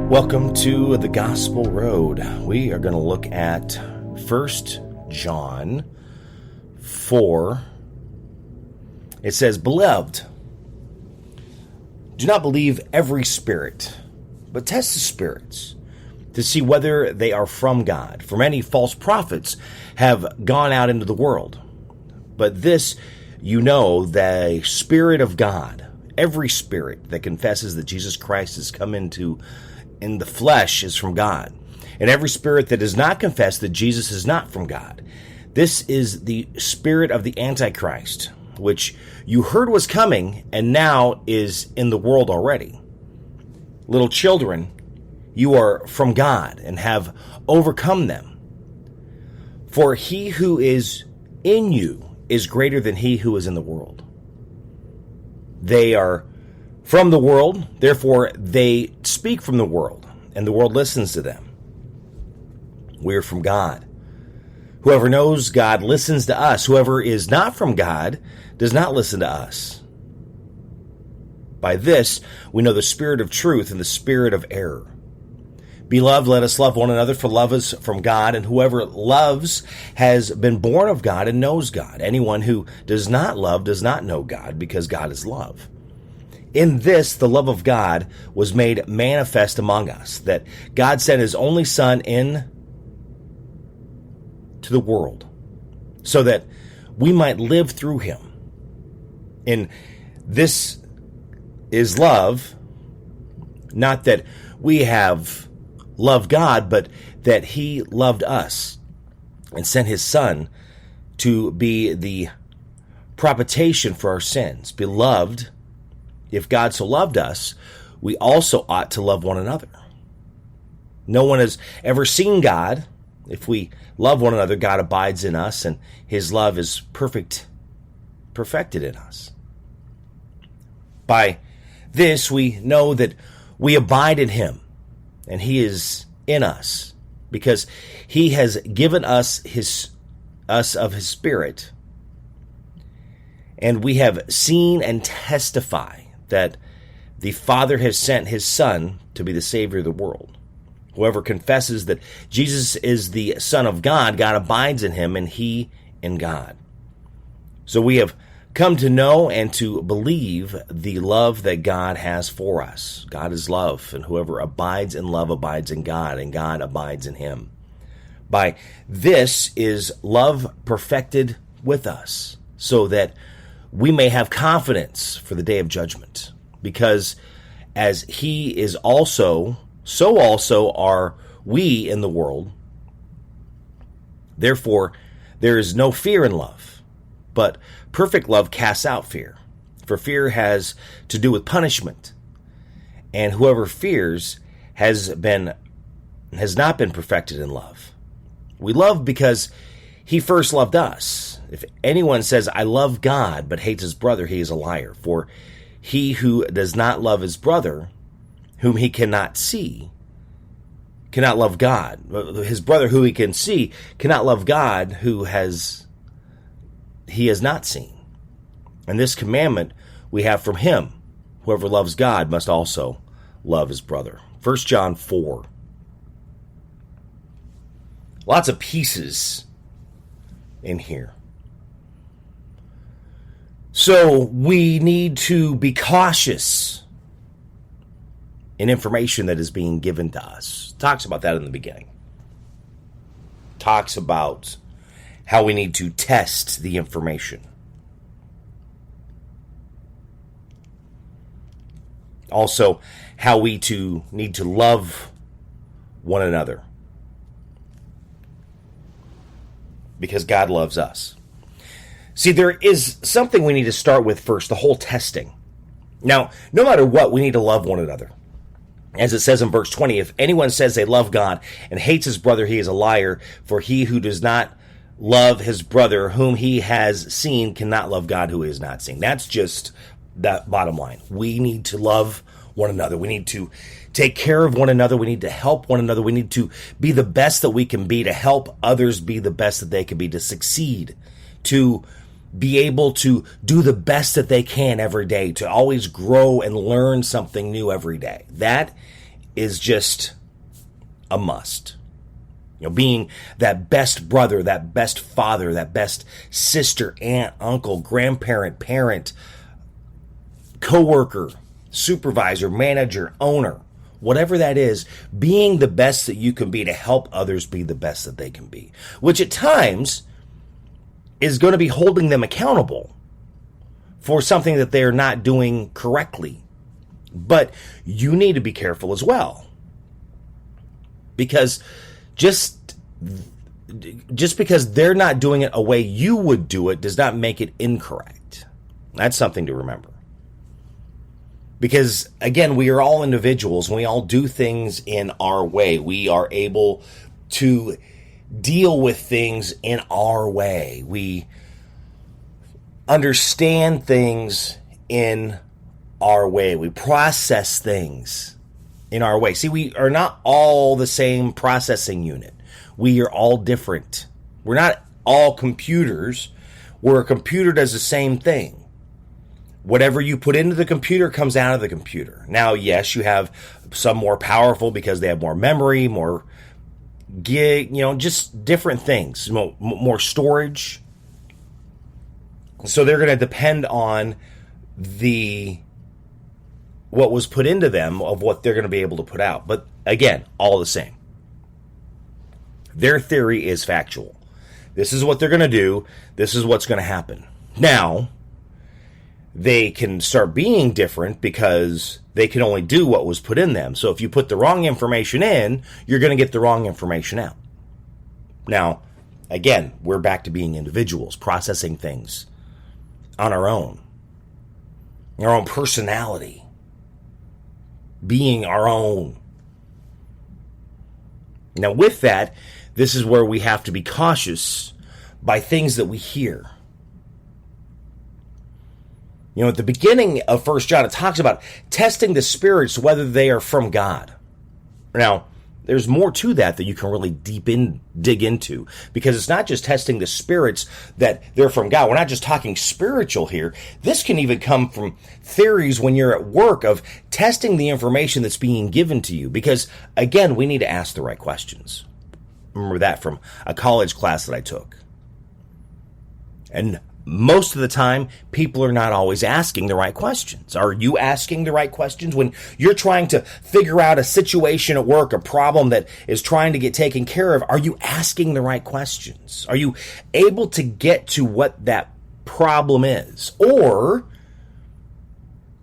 Welcome to the Gospel Road. We are going to look at 1 John 4. It says, "Beloved, do not believe every spirit, but test the spirits to see whether they are from God. For many false prophets have gone out into the world. But this you know, the Spirit of God, every spirit that confesses that Jesus Christ has come in the flesh is from God. And every spirit that does not confess that Jesus is not from God. This is the spirit of the Antichrist, which you heard was coming and now is in the world already. Little children, you are from God and have overcome them. For he who is in you is greater than he who is in the world. They are from the world, therefore they speak from the world, and the world listens to them. We are from God. Whoever knows God listens to us. Whoever is not from God does not listen to us. By this we know the spirit of truth and the spirit of error. Beloved, let us love one another, for love is from God, and whoever loves has been born of God and knows God. Anyone who does not love does not know God, because God is love. In this, the love of God was made manifest among us, that God sent his only Son into the world, so that we might live through him. And this is love, not that we have loved God, but that he loved us and sent his Son to be the propitiation for our sins. Beloved, if God so loved us, we also ought to love one another. No one has ever seen God. If we love one another, God abides in us, and his love is perfected in us. By this we know that we abide in him, and he is in us, because he has given us of his Spirit. And we have seen and testify that the Father has sent his Son to be the Savior of the world. Whoever confesses that Jesus is the Son of God, God abides in him, and he in God. So we have come to know and to believe the love that God has for us. God is love, and whoever abides in love abides in God, and God abides in him. By this is love perfected with us, so that we may have confidence for the day of judgment. Because as he is also, so also are we in the world. Therefore, there is no fear in love, but perfect love casts out fear. For fear has to do with punishment, and whoever fears has not been perfected in love. We love because he first loved us. If anyone says, "I love God," but hates his brother, he is a liar. For he who does not love his brother, whom he cannot see, cannot love God. His brother who he can see cannot love God, who he has not seen. And this commandment we have from him: whoever loves God must also love his brother. 1 John 4. Lots of pieces in here. So we need to be cautious in information that is being given to us. Talks about that in the beginning. Talks about how we need to test the information. Also, how we need to love one another, because God loves us. See, there is something we need to start with first, the whole testing. Now, no matter what, we need to love one another. As it says in verse 20, if anyone says they love God and hates his brother, he is a liar. For he who does not love his brother whom he has seen cannot love God who he has not seen. That's just that bottom line. We need to love one another. We need to take care of one another. We need to help one another. We need to be the best that we can be, to help others be the best that they can be, to succeed, to be able to do the best that they can every day, to always grow and learn something new every day. That is just a must. Being that best brother, that best father, that best sister, aunt, uncle, grandparent, parent, coworker, supervisor, manager, owner, whatever that is, being the best that you can be to help others be the best that they can be, which at times is going to be holding them accountable for something that they're not doing correctly. But you need to be careful as well, because just because they're not doing it a way you would do it does not make it incorrect. That's something to remember. Because, again, we are all individuals and we all do things in our way. We are able to deal with things in our way. We understand things in our way. We process things in our way. See, we are not all the same processing unit. We are all different. We're not all computers where a computer does the same thing. Whatever you put into the computer comes out of the computer. Now, yes, you have some more powerful because they have more memory, more gig, just different things, more storage. So they're going to depend on what was put into them of what they're going to be able to put out. But again, all the same. Their theory is factual. This is what they're going to do. This is what's going to happen. Now, they can start being different because they can only do what was put in them. So if you put the wrong information in, you're going to get the wrong information out. Now, again, we're back to being individuals, processing things on our own personality, being our own. Now, with that, this is where we have to be cautious by things that we hear. At the beginning of 1 John, it talks about testing the spirits, whether they are from God. Now, there's more to that you can really dig into, because it's not just testing the spirits that they're from God. We're not just talking spiritual here. This can even come from theories when you're at work of testing the information that's being given to you, because, again, we need to ask the right questions. Remember that from a college class that I took. And most of the time, people are not always asking the right questions. Are you asking the right questions? When you're trying to figure out a situation at work, a problem that is trying to get taken care of, are you asking the right questions? Are you able to get to what that problem is? Or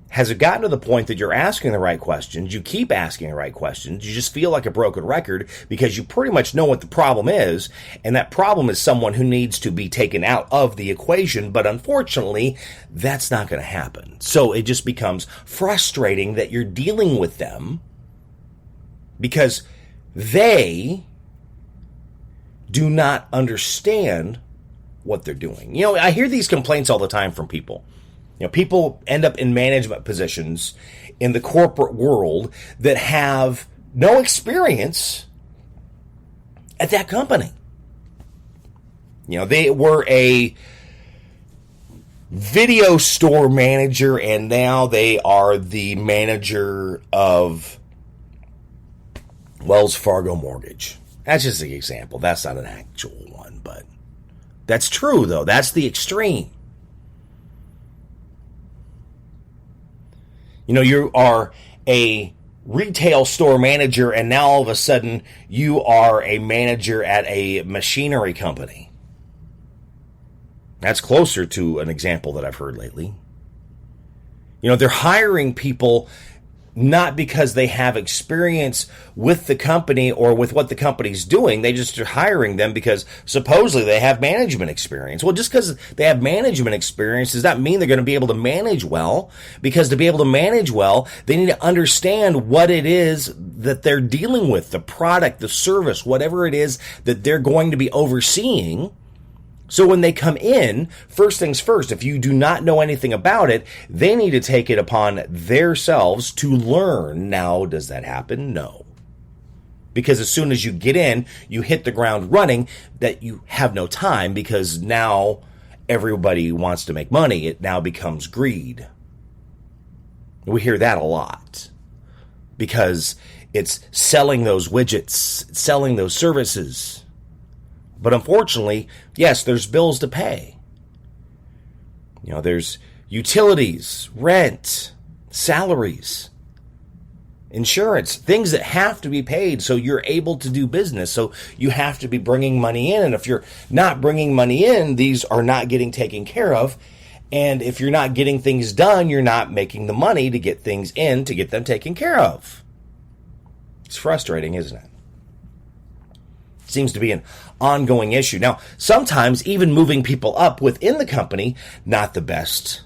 has it gotten to the point that you're asking the right questions, you keep asking the right questions, you just feel like a broken record because you pretty much know what the problem is, and that problem is someone who needs to be taken out of the equation, but unfortunately, that's not going to happen. So it just becomes frustrating that you're dealing with them because they do not understand what they're doing. I hear these complaints all the time from people. People end up in management positions in the corporate world that have no experience at that company. They were a video store manager, and now they are the manager of Wells Fargo Mortgage. That's just an example. That's not an actual one, but that's true, though. That's the extreme. You are a retail store manager, and now all of a sudden you are a manager at a machinery company. That's closer to an example that I've heard lately. They're hiring people not because they have experience with the company or with what the company's doing. They just are hiring them because supposedly they have management experience. Well, just because they have management experience does not mean they're going to be able to manage well, because to be able to manage well, they need to understand what it is that they're dealing with, the product, the service, whatever it is that they're going to be overseeing. So when they come in, first things first, if you do not know anything about it, they need to take it upon themselves to learn. Now, does that happen? No. Because as soon as you get in, you hit the ground running, that you have no time, because now everybody wants to make money. It now becomes greed. We hear that a lot, because It's selling those widgets, selling those services. But unfortunately, yes, there's bills to pay. There's utilities, rent, salaries, insurance, things that have to be paid so you're able to do business. So you have to be bringing money in. And if you're not bringing money in, these are not getting taken care of. And if you're not getting things done, you're not making the money to get things in to get them taken care of. It's frustrating, isn't it? Seems to be an ongoing issue. Now, sometimes even moving people up within the company, not the best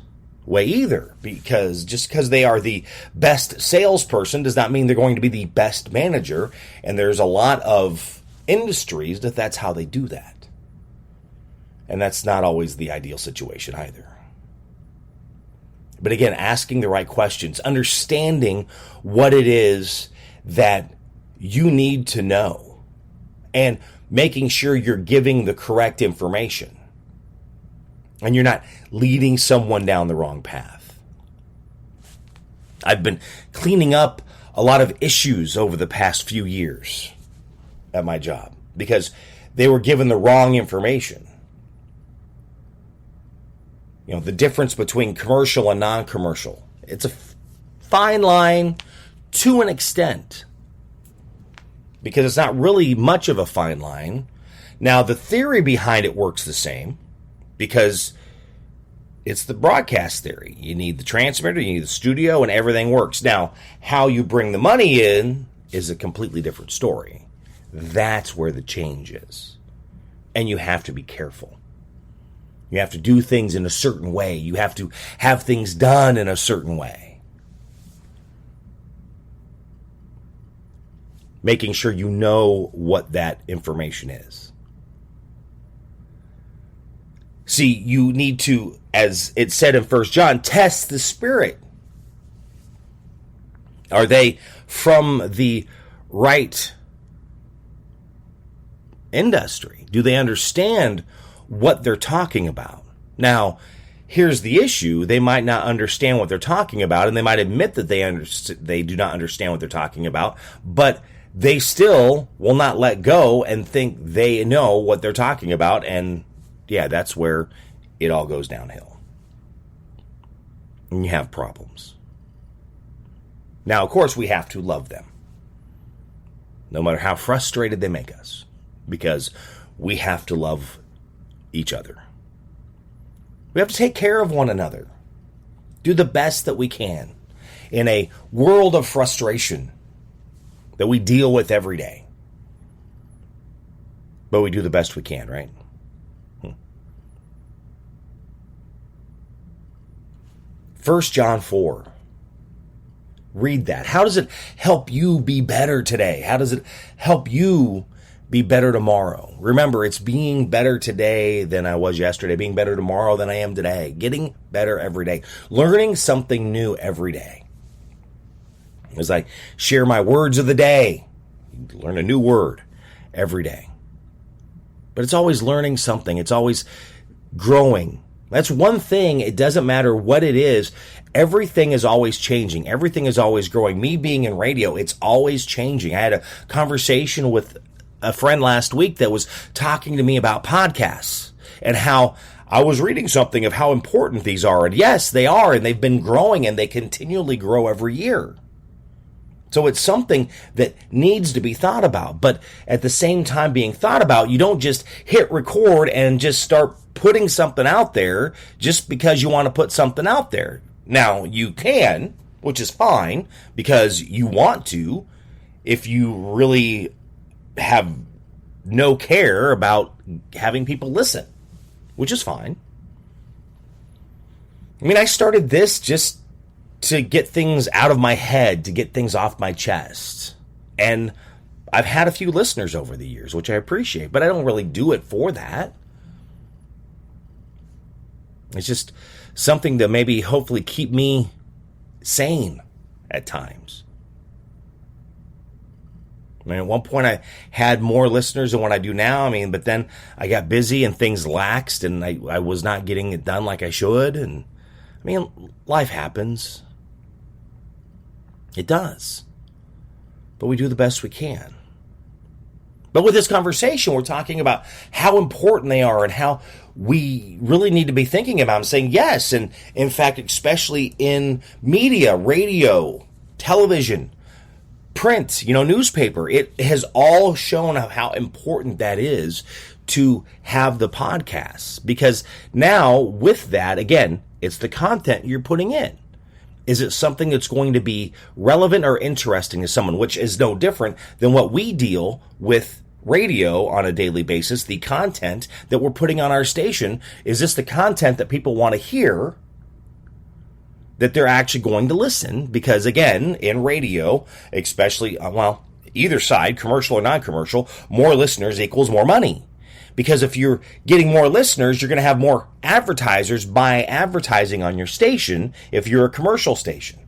way either, because just because they are the best salesperson does not mean they're going to be the best manager. And there's a lot of industries that's how they do that. And that's not always the ideal situation either. But again, asking the right questions, understanding what it is that you need to know, and making sure you're giving the correct information and you're not leading someone down the wrong path. I've been cleaning up a lot of issues over the past few years at my job because they were given the wrong information. The difference between commercial and non-commercial. It's a fine line to an extent, because it's not really much of a fine line. Now, the theory behind it works the same, because it's the broadcast theory. You need the transmitter, you need the studio, and everything works. Now, how you bring the money in is a completely different story. That's where the change is. And you have to be careful. You have to do things in a certain way. You have to have things done in a certain way. Making sure you know what that information is. See, you need to, as it said in 1 John, test the spirit. Are they from the right industry? Do they understand what they're talking about? Now, here's the issue. They might not understand what they're talking about, and they might admit that they do not understand what they're talking about, but they still will not let go and think they know what they're talking about, and yeah, that's where it all goes downhill. And you have problems. Now, of course, we have to love them, no matter how frustrated they make us, because we have to love each other. We have to take care of one another. Do the best that we can in a world of frustration that we deal with every day. But we do the best we can, right? 1 John 4. Read that. How does it help you be better today? How does it help you be better tomorrow? Remember, it's being better today than I was yesterday, being better tomorrow than I am today, getting better every day, learning something new every day. As I share my words of the day, you learn a new word every day. But it's always learning something. It's always growing. That's one thing. It doesn't matter what it is. Everything is always changing. Everything is always growing. Me being in radio, it's always changing. I had a conversation with a friend last week that was talking to me about podcasts and how I was reading something of how important these are. And yes, they are. And they've been growing, and they continually grow every year. So it's something that needs to be thought about. But at the same time being thought about, you don't just hit record and just start putting something out there just because you want to put something out there. Now, you can, which is fine, because you want to, if you really have no care about having people listen, which is fine. I mean, I started this just to get things out of my head, to get things off my chest. And I've had a few listeners over the years, which I appreciate, but I don't really do it for that. It's just something to maybe hopefully keep me sane at times. I mean, at one point I had more listeners than what I do now. I mean, but then I got busy and things laxed, and I was not getting it done like I should. And I mean, life happens. It does. but we do the best we can. But with this conversation, we're talking about how important they are and how we really need to be thinking about them, saying yes. And in fact, especially in media, radio, television, print, newspaper, it has all shown how important that is to have the podcasts. Because now with that, again, it's the content you're putting in. Is it something that's going to be relevant or interesting to someone, which is no different than what we deal with radio on a daily basis? The content that we're putting on our station, is this the content that people want to hear, that they're actually going to listen? Because again, in radio, especially, either side, commercial or non-commercial, more listeners equals more money. Because if you're getting more listeners, you're going to have more advertisers buy advertising on your station if you're a commercial station.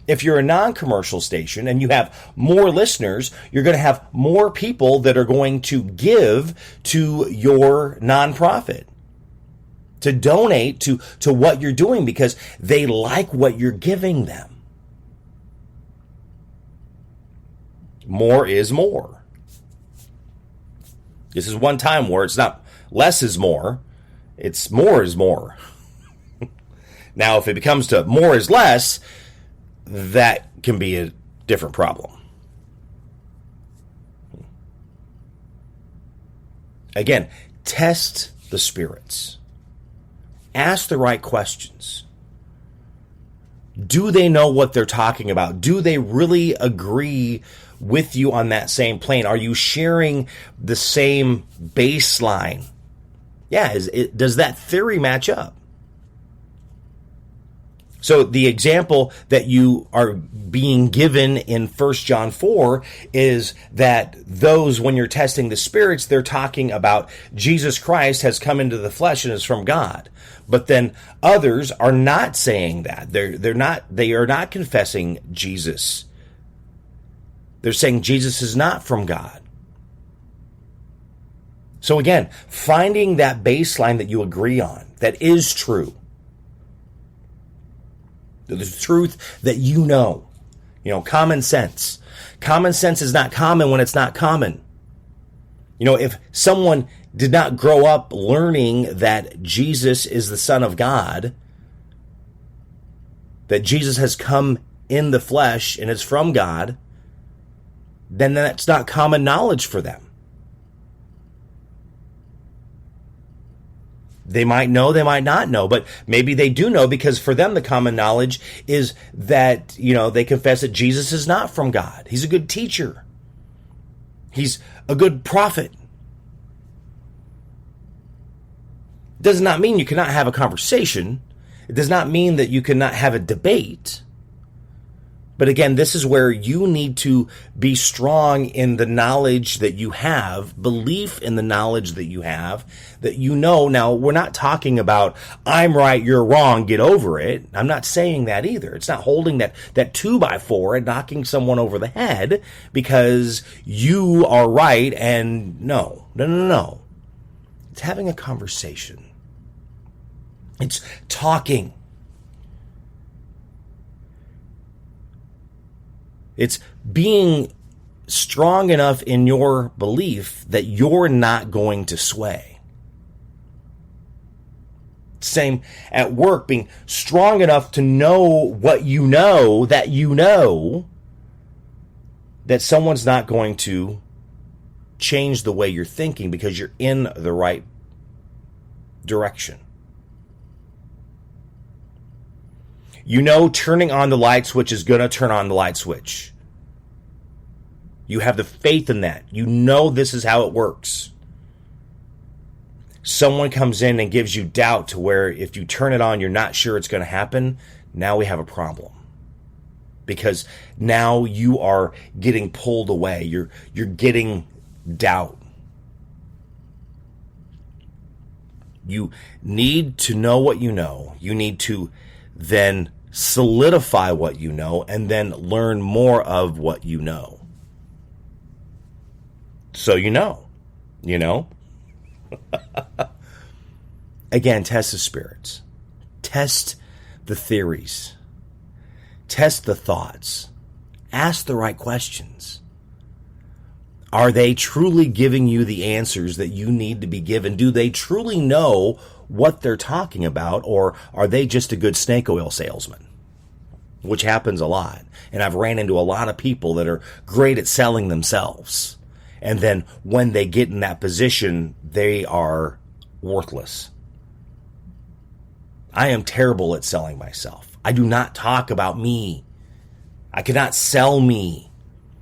If you're a non-commercial station and you have more listeners, you're going to have more people that are going to give to your nonprofit, to donate to what you're doing because they like what you're giving them. More is more. This is one time where it's not less is more, it's more is more. Now, if it becomes to more is less, that can be a different problem. Again, test the spirits. Ask the right questions. Do they know what they're talking about? Do they really agree with you on that same plane? Are you sharing the same baseline? Yeah, does that theory match up? So the example that you are being given in 1 John 4 is that those, when you're testing the spirits, they're talking about Jesus Christ has come into the flesh and is from God. But then others are not saying that. They are not confessing Jesus. They're saying Jesus is not from God. So again, finding that baseline that you agree on, that is true. The truth that common sense. Common sense is not common when it's not common. If someone did not grow up learning that Jesus is the Son of God, that Jesus has come in the flesh and is from God, then that's not common knowledge for them. They might know, they might not know, but maybe they do know, because for them the common knowledge is that, they confess that Jesus is not from God. He's a good teacher. He's a good prophet. It does not mean you cannot have a conversation. It does not mean that you cannot have a debate. But again, this is where you need to be strong in the knowledge that you have, belief in the knowledge that you have, that Now, we're not talking about, I'm right, you're wrong, get over it. I'm not saying that either. It's not holding that 2x4 and knocking someone over the head because you are right and no. It's having a conversation. It's talking. It's being strong enough in your belief that you're not going to sway. Same at work, being strong enough to know what that someone's not going to change the way you're thinking because you're in the right direction. Turning on the light switch is going to turn on the light switch. You have the faith in that. This is how it works. Someone comes in and gives you doubt to where if you turn it on, you're not sure it's going to happen. Now we have a problem. Because now you are getting pulled away. You're getting doubt. You need to know what you know. You need to then solidify what you know and then learn more of what you know. So Again, test the spirits. Test the theories. Test the thoughts. Ask the right questions. Are they truly giving you the answers that you need to be given? Do they truly know what they're talking about, or are they just a good snake oil salesman? Which happens a lot. And I've ran into a lot of people that are great at selling themselves. And then when they get in that position, they are worthless. I am terrible at selling myself. I do not talk about me. I cannot sell me.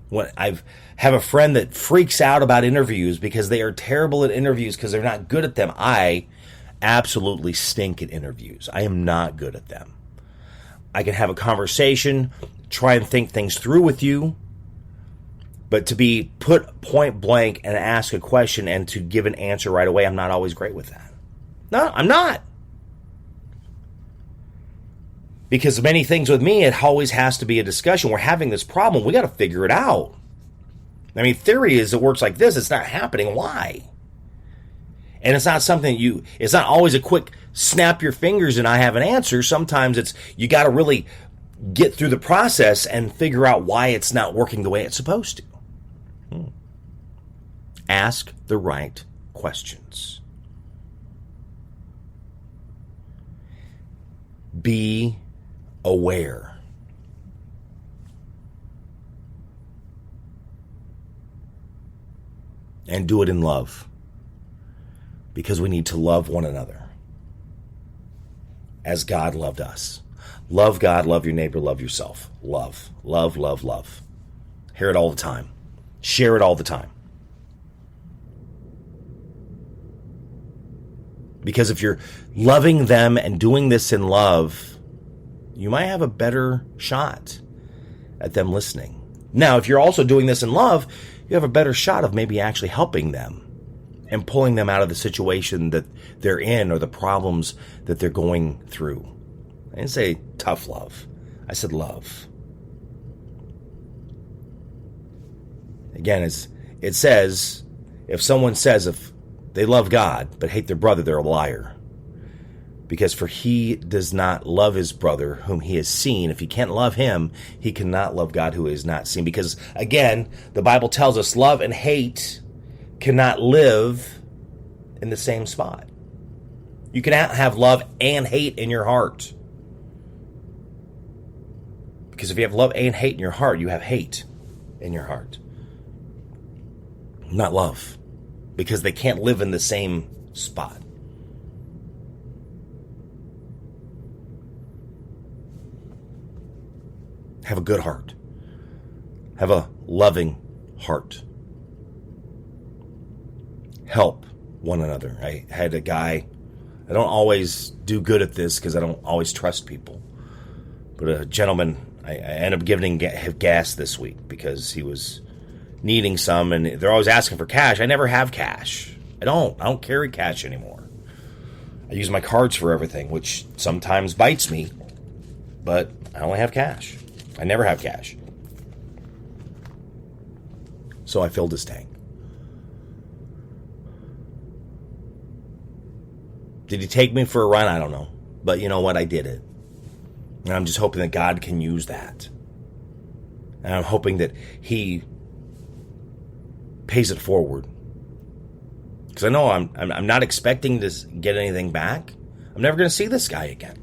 When I have a friend that freaks out about interviews because they are terrible at interviews because they're not good at them. I absolutely stink at interviews. I am not good at them. I can have a conversation, try and think things through with you, but to be put point blank and ask a question and to give an answer right away, I'm not always great with that. No, I'm not. Because many things with me, it always has to be a discussion. We're having this problem. We got to figure it out. I mean, theory is it works like this. It's not happening. Why? And it's not something it's not always a quick snap your fingers and I have an answer. Sometimes it's, you got to really get through the process and figure out why it's not working the way it's supposed to. Ask the right questions. Be aware. And do it in love. Because we need to love one another. As God loved us. Love God, love your neighbor, love yourself. Love, love, love, love. Hear it all the time. Share it all the time. Because if you're loving them and doing this in love, you might have a better shot at them listening. Now, if you're also doing this in love, you have a better shot of maybe actually helping them and pulling them out of the situation that they're in or the problems that they're going through. I didn't say tough love. I said love. Again, it says, if someone says if they love God but hate their brother, they're a liar. Because for he does not love his brother whom he has seen. If he can't love him, he cannot love God who is not seen. Because, again, the Bible tells us love and hate cannot live in the same spot. You cannot have love and hate in your heart. Because if you have love and hate in your heart, you have hate in your heart. Not love. Because they can't live in the same spot. Have a good heart. Have a loving heart. Help one another. I had a guy, I don't always do good at this because I don't always trust people. But a gentleman, I ended up giving him gas this week because he was needing some, and they're always asking for cash. I never have cash. I don't carry cash anymore. I use my cards for everything, which sometimes bites me, but I only have cash. I never have cash. So I filled his tank. Did he take me for a run? I don't know. But you know what? I did it. And I'm just hoping that God can use that. And I'm hoping that he pays it forward. Because I know I'm not expecting to get anything back. I'm never going to see this guy again.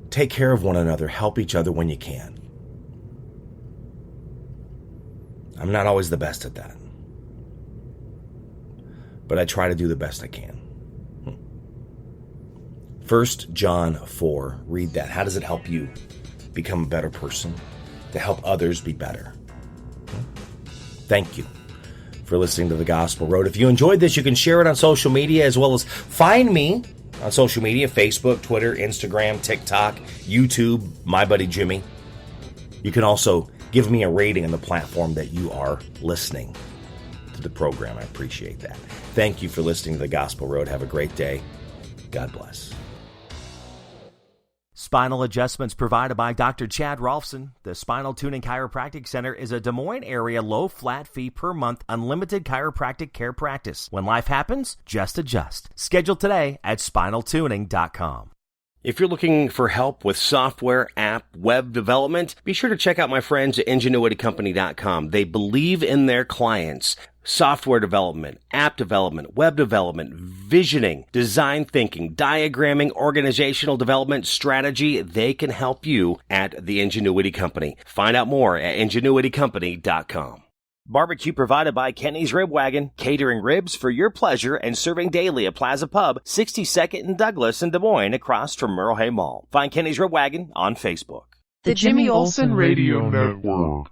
Take care of one another. Help each other when you can. I'm not always the best at that. But I try to do the best I can. 1 John 4. Read that. How does it help you become a better person? To help others be better. Thank you for listening to The Gospel Road. If you enjoyed this, you can share it on social media, as well as find me on social media, Facebook, Twitter, Instagram, TikTok, YouTube, My Buddy Jimmy. You can also give me a rating on the platform that you are listening to the program. I appreciate that. Thank you for listening to The Gospel Road. Have a great day. God bless. Spinal adjustments provided by Dr. Chad Rolfson. The Spinal Tuning Chiropractic Center is a Des Moines area low flat fee per month unlimited chiropractic care practice. When life happens, just adjust. Schedule today at spinaltuning.com. If you're looking for help with software, app, web development, be sure to check out my friends at ingenuitycompany.com. They believe in their clients. Software development, app development, web development, visioning, design thinking, diagramming, organizational development, strategy. They can help you at the Ingenuity Company. Find out more at ingenuitycompany.com. Barbecue provided by Kenny's Rib Wagon, catering ribs for your pleasure and serving daily at Plaza Pub, 62nd and Douglas in Des Moines, across from Merle Hay Mall. Find Kenny's Rib Wagon on Facebook. The Jimmy Olsen Radio Network.